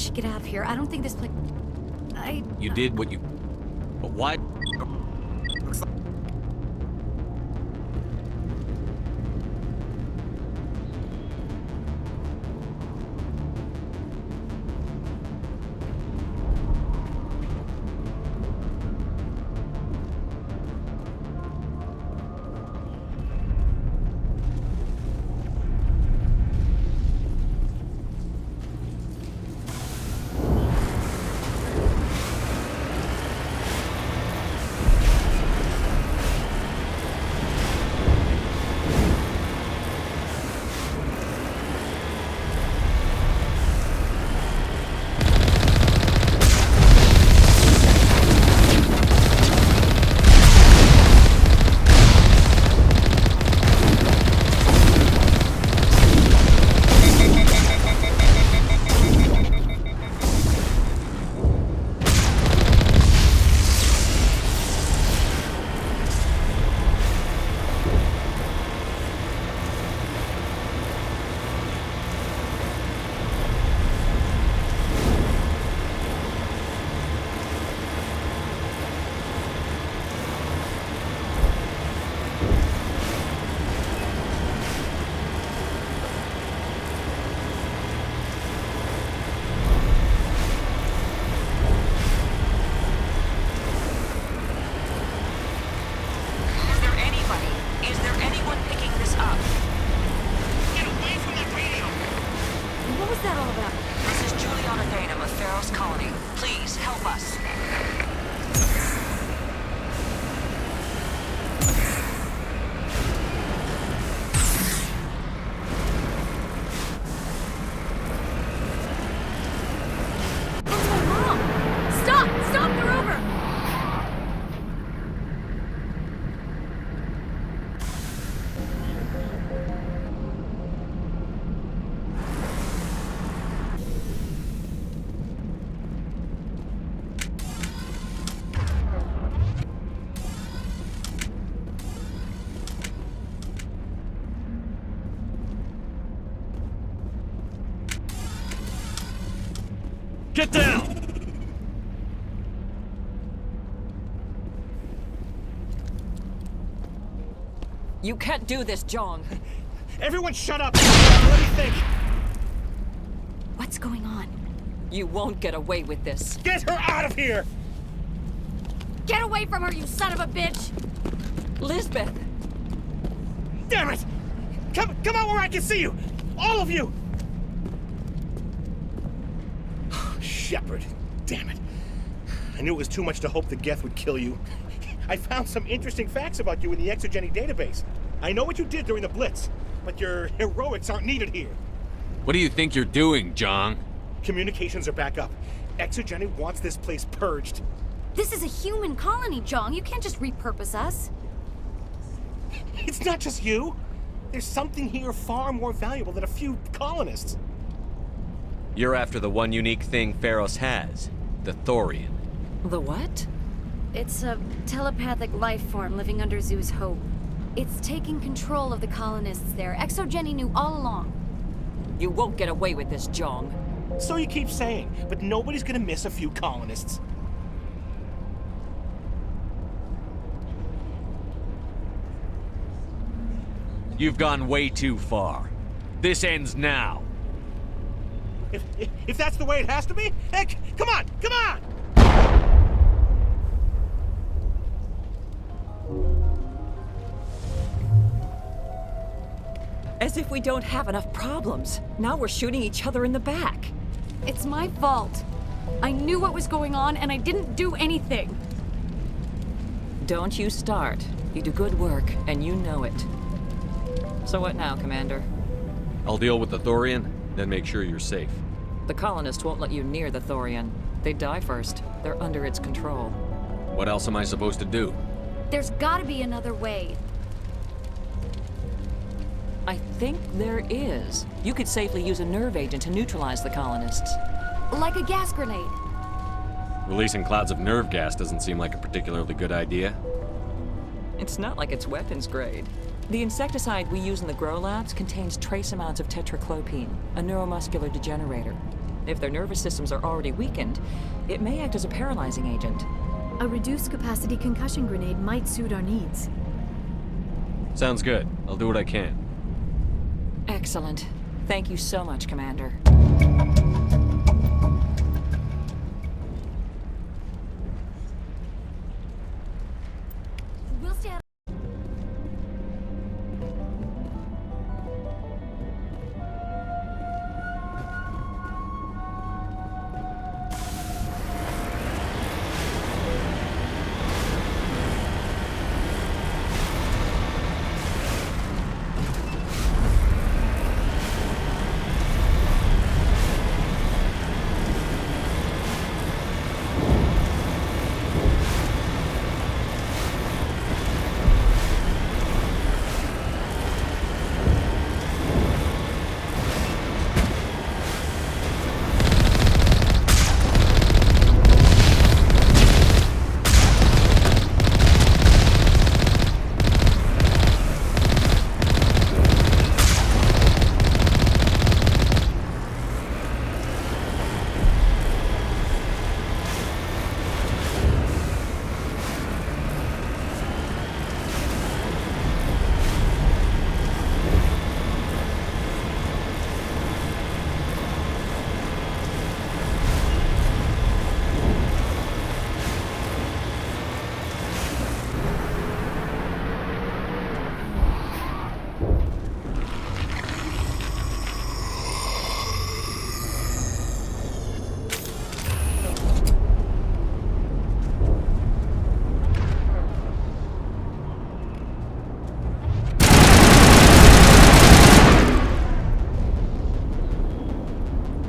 should get out of here. I don't think this place... You did what you... But why... Feros colony. Please, help us. That's my mom! Stop! Stop! They're over! Get down! You can't do this, Jong. Everyone shut up! Let me think! What's going on? You won't get away with this. Get her out of here! Get away from her, you son of a bitch! Lisbeth! Damn it! Come out where I can see you! All of you! Shepard, damn it. I knew it was too much to hope the Geth would kill you. I found some interesting facts about you in the Exogeny database. I know what you did during the Blitz, but your heroics aren't needed here. What do you think you're doing, Jong? Communications are back up. Exogeny wants this place purged. This is a human colony, Jong. You can't just repurpose us. It's not just you. There's something here far more valuable than a few colonists. You're after the one unique thing Feros has, the Thorian. The what? It's a telepathic life form living under Zoo's hope. It's taking control of the colonists there. Exogeny knew all along. You won't get away with this, Jong. So you keep saying, but nobody's gonna miss a few colonists. You've gone way too far. This ends now. If that's the way it has to be, heck, come on, come on! As if we don't have enough problems. Now we're shooting each other in the back. It's my fault. I knew what was going on and I didn't do anything. Don't you start. You do good work, and you know it. So what now, Commander? I'll deal with the Thorian, then make sure you're safe. The colonists won't let you near the Thorian. They die first. They're under its control. What else am I supposed to do? There's gotta be another way. I think there is. You could safely use a nerve agent to neutralize the colonists. Like a gas grenade. Releasing clouds of nerve gas doesn't seem like a particularly good idea. It's not like it's weapons grade. The insecticide we use in the grow labs contains trace amounts of tetraclopine, a neuromuscular degenerator. If their nervous systems are already weakened, it may act as a paralyzing agent. A reduced capacity concussion grenade might suit our needs. Sounds good. I'll do what I can. Excellent. Thank you so much, Commander. We'll stay out.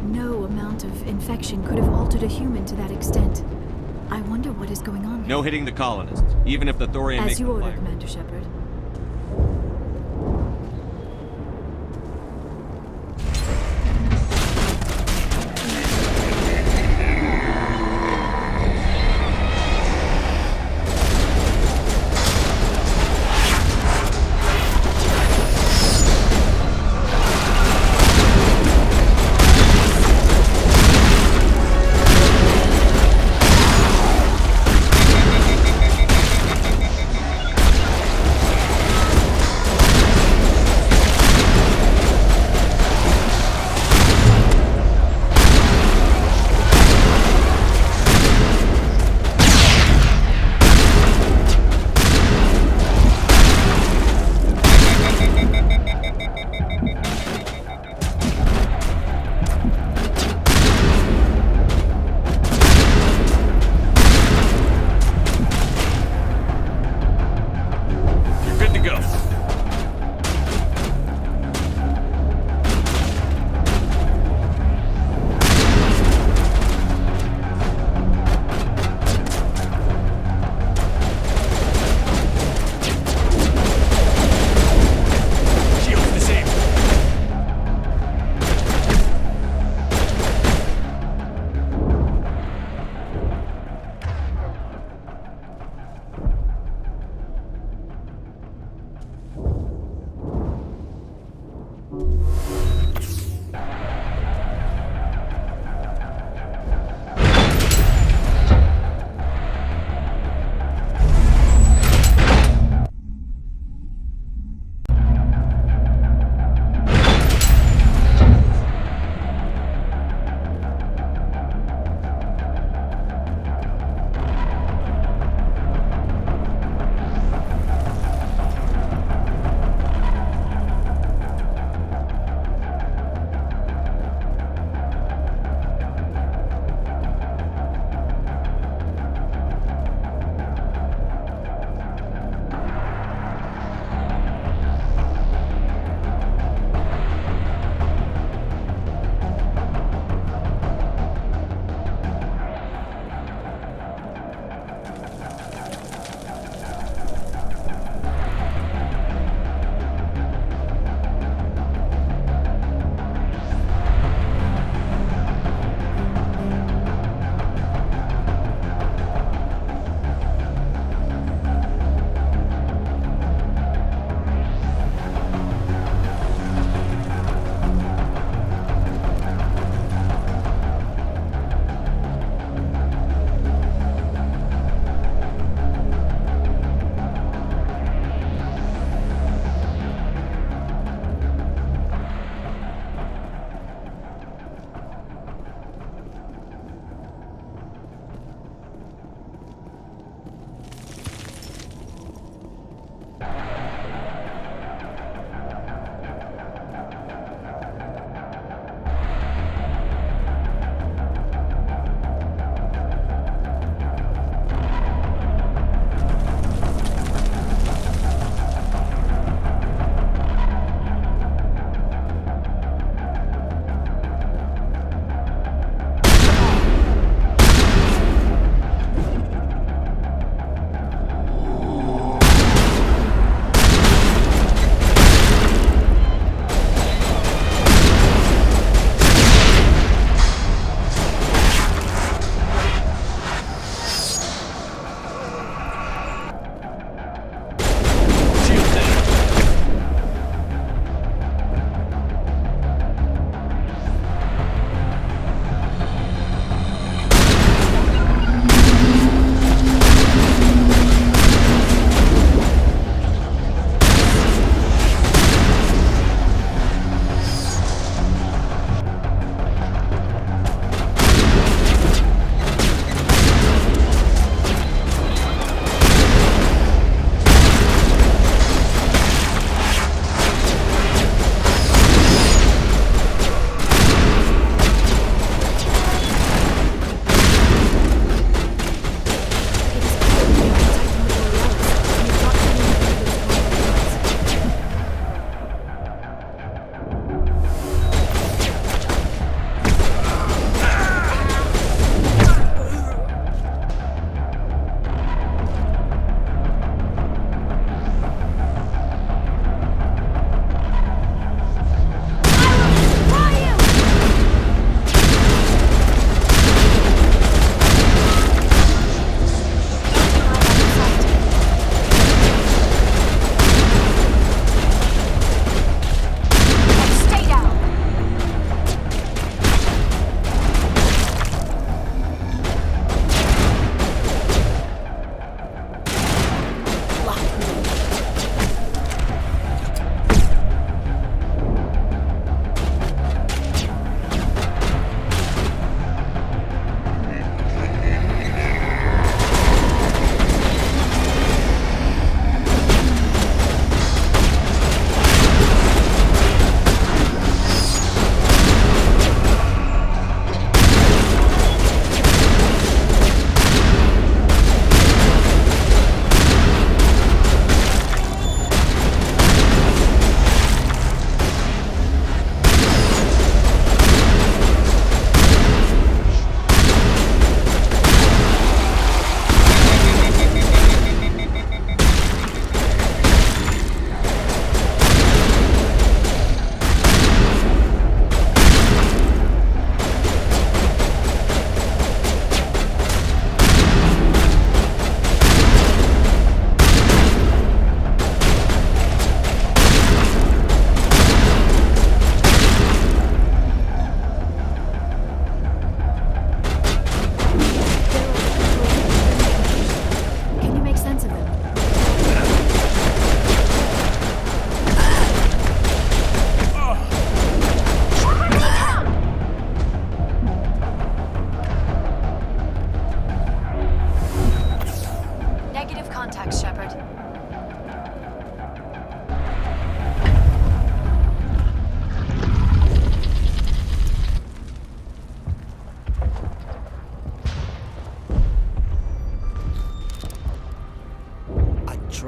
No amount of infection could have altered a human to that extent. I wonder what is going on. No hitting the colonists, even if the thorium makes As you them order, fire. Commander Shepard.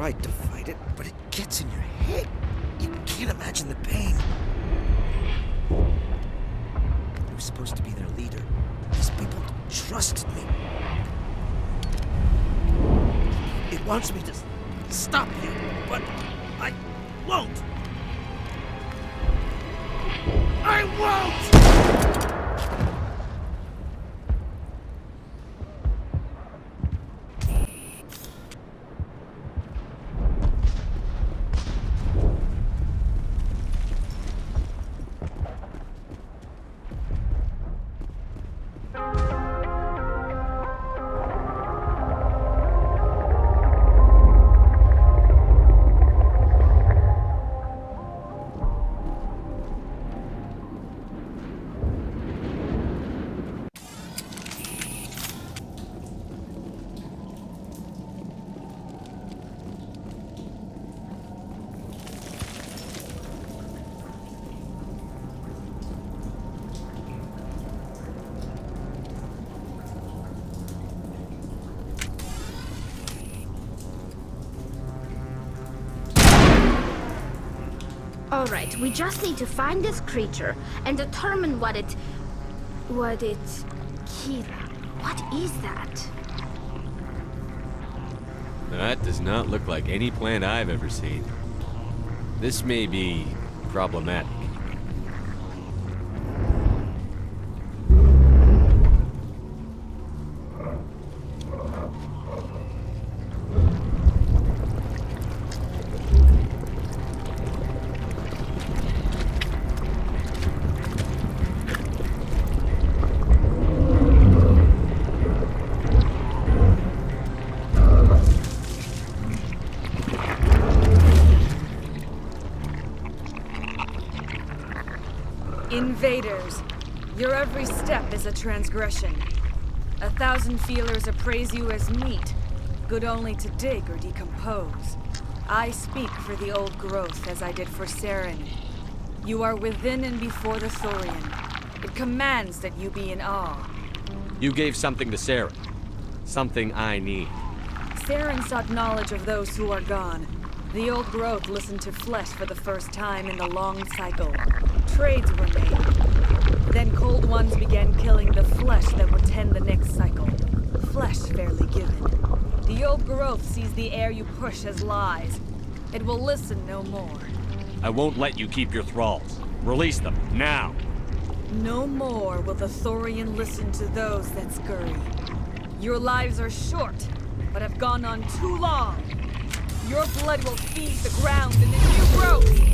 tried to fight it, but it gets in your head. You can't imagine the pain. I was supposed to be their leader. These people trusted me. It wants me to stop you, but I won't. I won't! Alright, we just need to find this creature and determine what it... Kira, what is that? That does not look like any plant I've ever seen. This may be problematic. Invaders, your every step is a transgression. 1,000 feelers appraise you as meat, good only to dig or decompose. I speak for the old growth as I did for Saren. You are within and before the Thorian. It commands that you be in awe. You gave something to Sarah. Something I need. Saren sought knowledge of those who are gone. The old growth listened to flesh for the first time in the long cycle. Trades were made. Then cold ones began killing the flesh that would tend the next cycle. Flesh fairly given. The old growth sees the air you push as lies. It will listen no more. I won't let you keep your thralls. Release them, now! No more will the Thorian listen to those that scurry. Your lives are short, but have gone on too long. Your blood will feed the ground in the new growth!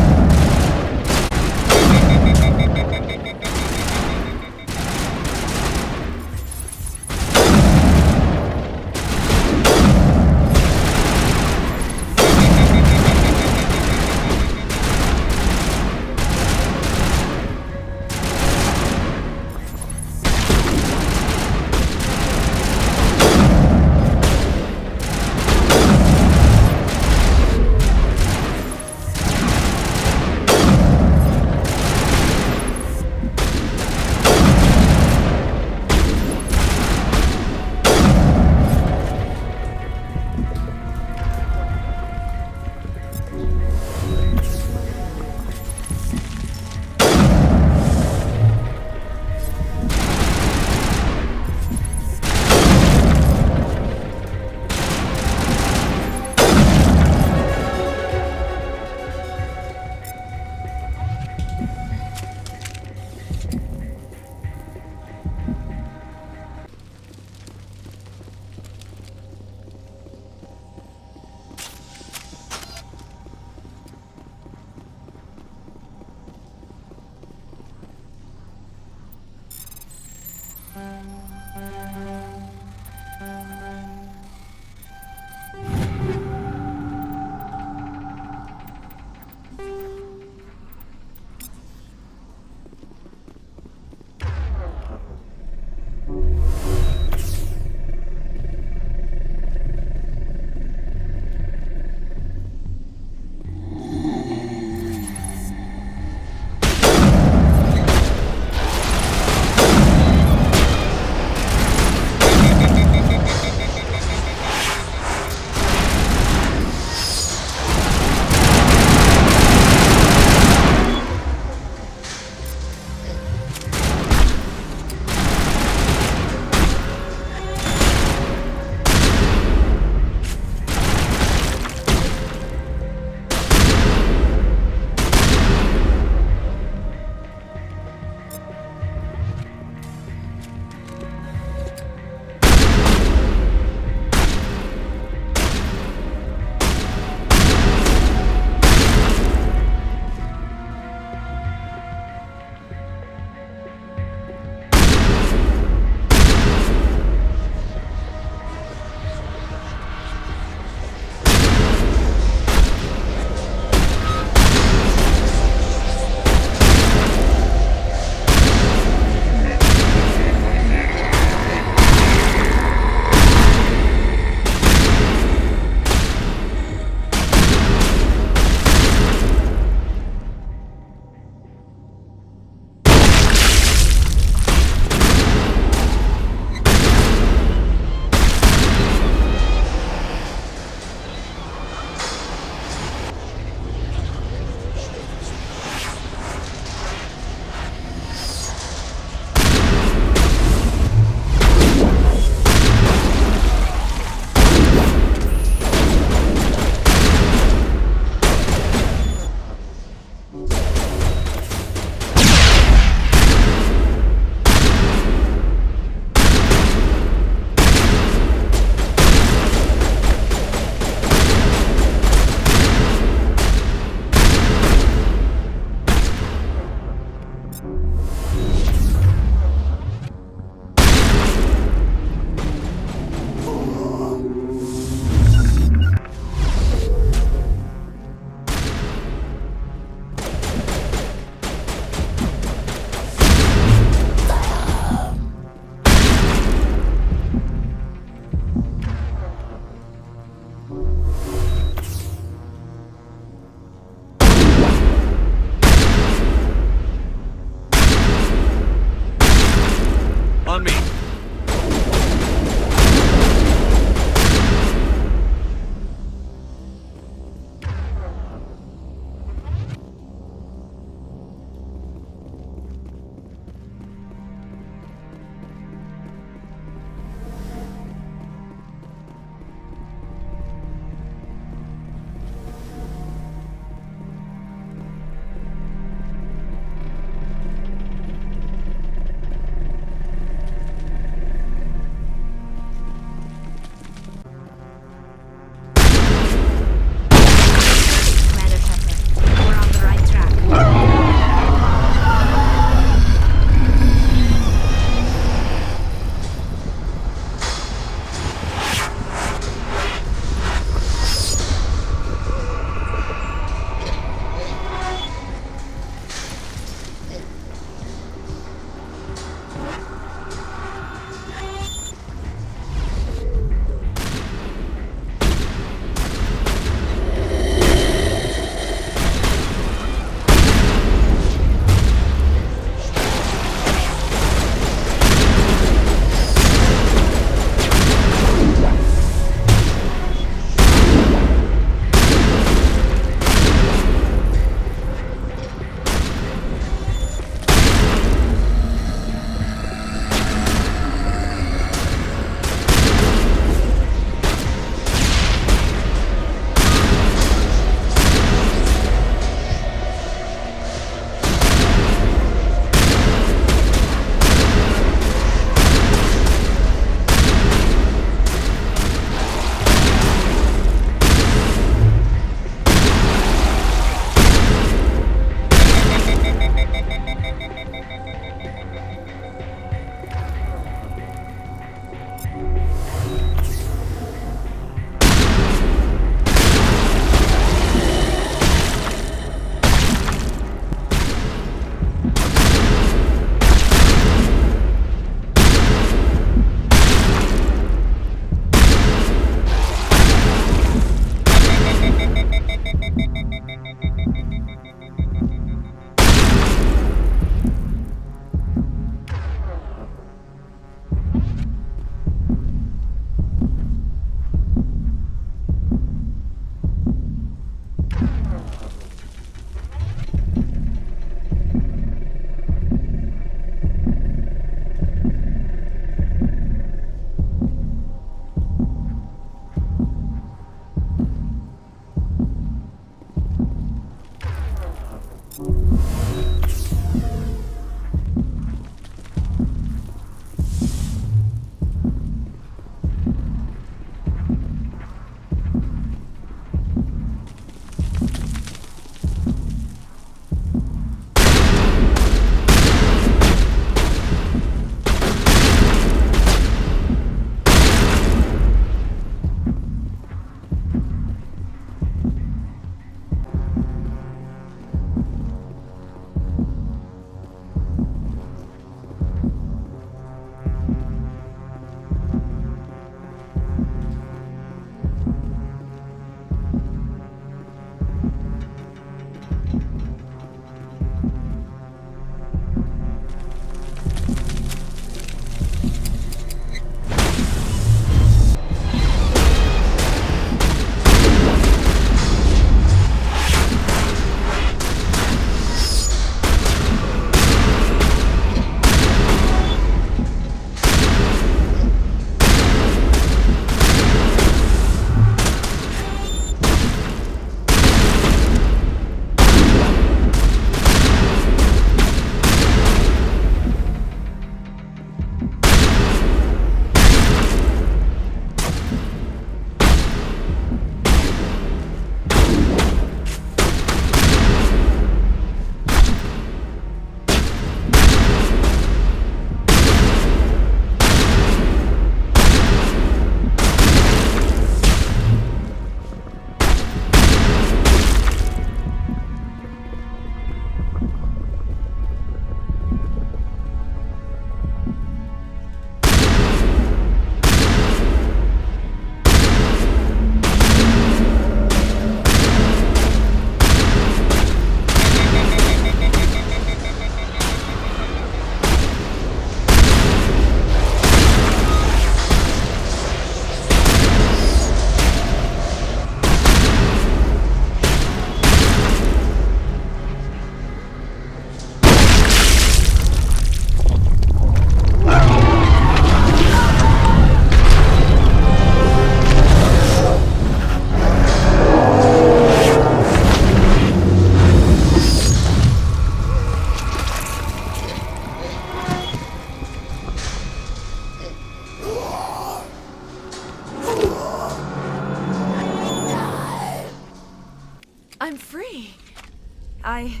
I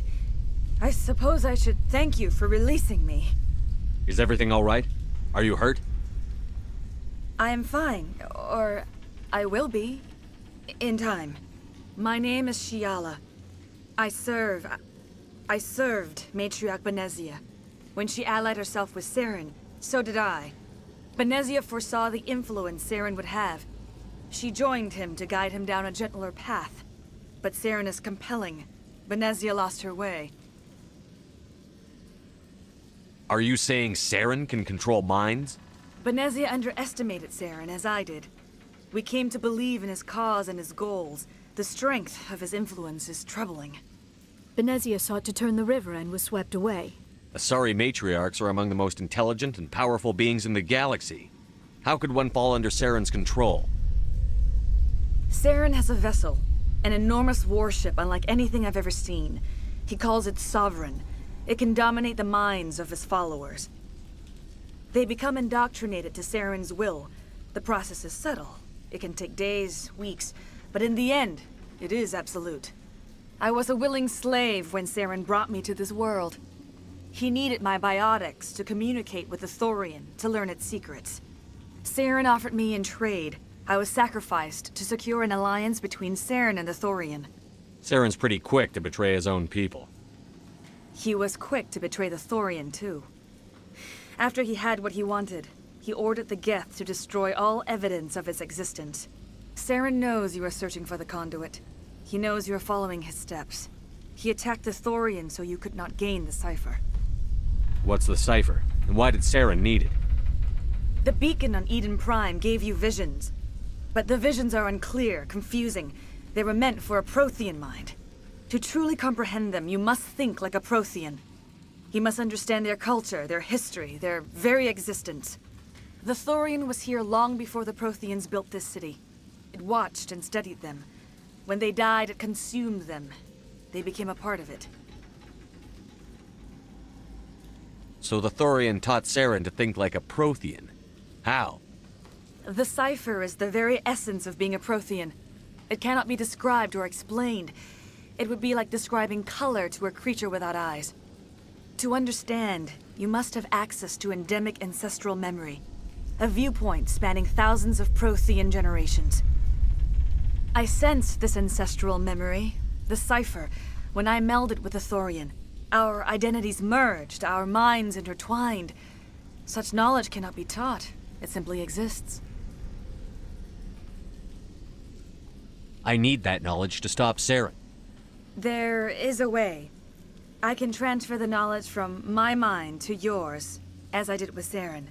suppose I should thank you for releasing me. Is everything all right? Are you hurt? I am fine, or I will be, in time. My name is Shiala. I served Matriarch Benezia. When she allied herself with Saren, so did I. Benezia foresaw the influence Saren would have. She joined him to guide him down a gentler path. But Saren is compelling. Benezia lost her way. Are you saying Saren can control minds? Benezia underestimated Saren, as I did. We came to believe in his cause and his goals. The strength of his influence is troubling. Benezia sought to turn the river and was swept away. Asari matriarchs are among the most intelligent and powerful beings in the galaxy. How could one fall under Saren's control? Saren has a vessel, an enormous warship unlike anything I've ever seen. He calls it Sovereign. It can dominate the minds of his followers. They become indoctrinated to Saren's will. The process is subtle. It can take days, weeks, but in the end, it is absolute. I was a willing slave when Saren brought me to this world. He needed my biotics to communicate with the Thorian, to learn its secrets. Saren offered me in trade. I was sacrificed to secure an alliance between Saren and the Thorian. Saren's pretty quick to betray his own people. He was quick to betray the Thorian, too. After he had what he wanted, he ordered the Geth to destroy all evidence of its existence. Saren knows you are searching for the conduit. He knows you are following his steps. He attacked the Thorian so you could not gain the cipher. What's the cipher? And why did Saren need it? The beacon on Eden Prime gave you visions. But the visions are unclear, confusing. They were meant for a Prothean mind. To truly comprehend them, you must think like a Prothean. You must understand their culture, their history, their very existence. The Thorian was here long before the Protheans built this city. It watched and studied them. When they died, it consumed them. They became a part of it. So the Thorian taught Saren to think like a Prothean. How? The cipher is the very essence of being a Prothean. It cannot be described or explained. It would be like describing color to a creature without eyes. To understand, you must have access to endemic ancestral memory. A viewpoint spanning thousands of Prothean generations. I sensed this ancestral memory, the cipher, when I melded with the Thorian. Our identities merged, our minds intertwined. Such knowledge cannot be taught. It simply exists. I need that knowledge to stop Saren. There is a way. I can transfer the knowledge from my mind to yours, as I did with Saren.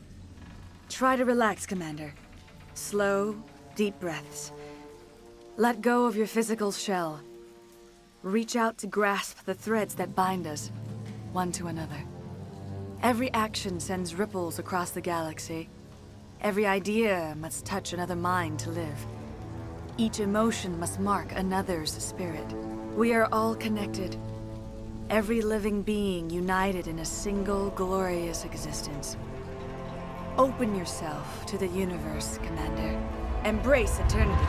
Try to relax, Commander. Slow, deep breaths. Let go of your physical shell. Reach out to grasp the threads that bind us, one to another. Every action sends ripples across the galaxy. Every idea must touch another mind to live. Each emotion must mark another's spirit. We are all connected. Every living being united in a single glorious existence. Open yourself to the universe, Commander. Embrace eternity.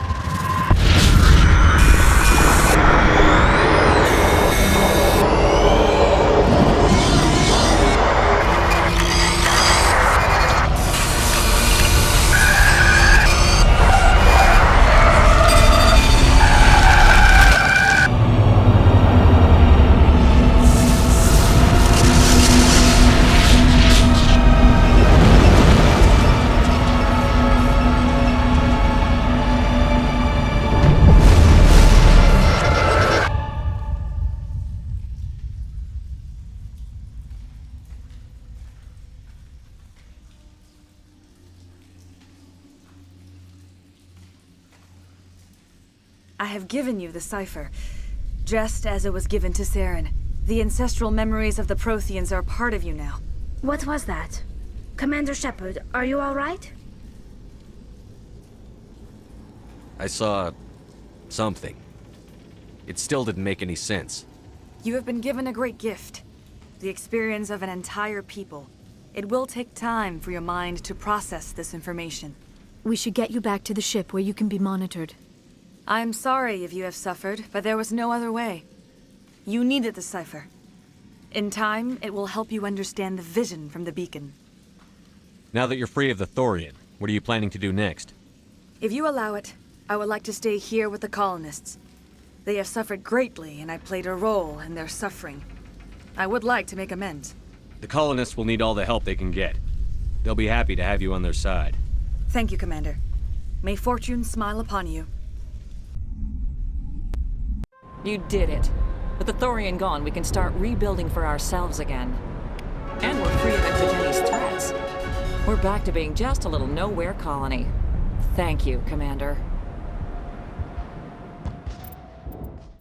I have given you the cipher, just as it was given to Saren. The ancestral memories of the Protheans are part of you now. What was that? Commander Shepard, are you all right? I saw something. It still didn't make any sense. You have been given a great gift. The experience of an entire people. It will take time for your mind to process this information. We should get you back to the ship where you can be monitored. I'm sorry if you have suffered, but there was no other way. You needed the cipher. In time, it will help you understand the vision from the beacon. Now that you're free of the Thorian, what are you planning to do next? If you allow it, I would like to stay here with the colonists. They have suffered greatly, and I played a role in their suffering. I would like to make amends. The colonists will need all the help they can get. They'll be happy to have you on their side. Thank you, Commander. May fortune smile upon you. You did it. With the Thorian gone, we can start rebuilding for ourselves again. And we're free of Exogeni's threats. We're back to being just a little nowhere colony. Thank you, Commander.